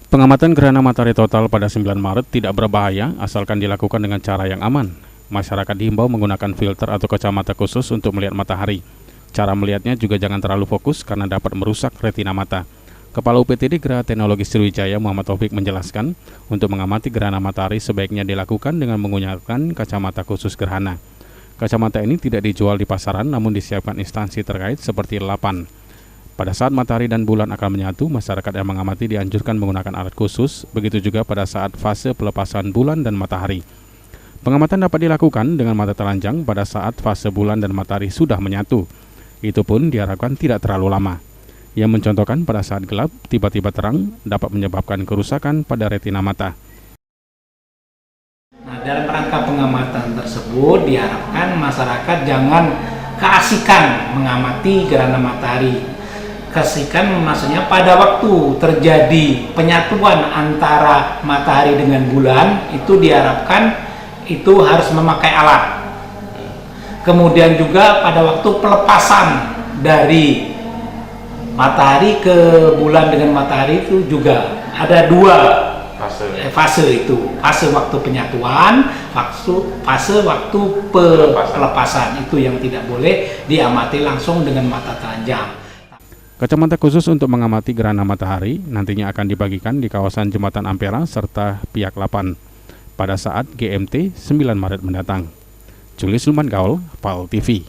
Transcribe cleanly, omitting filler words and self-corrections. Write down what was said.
Pengamatan gerhana matahari total pada 9 Maret tidak berbahaya asalkan dilakukan dengan cara yang aman. Masyarakat diimbau menggunakan filter atau kacamata khusus untuk melihat matahari. Cara melihatnya juga jangan terlalu fokus karena dapat merusak retina mata. Kepala UPTD Geraha Teknologi Sriwijaya Muhammad Taufik menjelaskan, untuk mengamati gerhana matahari sebaiknya dilakukan dengan menggunakan kacamata khusus gerhana. Kacamata ini tidak dijual di pasaran namun disiapkan instansi terkait seperti LAPAN. Pada saat matahari dan bulan akan menyatu, masyarakat yang mengamati dianjurkan menggunakan alat khusus, begitu juga pada saat fase pelepasan bulan dan matahari. Pengamatan dapat dilakukan dengan mata telanjang pada saat fase bulan dan matahari sudah menyatu. Itu pun diharapkan tidak terlalu lama. Yang mencontohkan pada saat gelap, tiba-tiba terang dapat menyebabkan kerusakan pada retina mata. Nah, dalam rangka pengamatan tersebut diharapkan masyarakat jangan keasikan mengamati gerhana matahari. Keasikan maksudnya pada waktu terjadi penyatuan antara matahari dengan bulan itu diharapkan itu harus memakai alat. Kemudian juga pada waktu pelepasan dari matahari ke bulan dengan matahari itu juga ada dua fase itu, fase waktu penyatuan, fase waktu pelepasan. Itu yang tidak boleh diamati langsung dengan mata telanjang. Kacamata khusus untuk mengamati gerhana matahari nantinya akan dibagikan di kawasan Jembatan Ampera serta pihak LAPAN pada saat GMT 9 Maret mendatang. Julius Luman Gaul, PAL TV.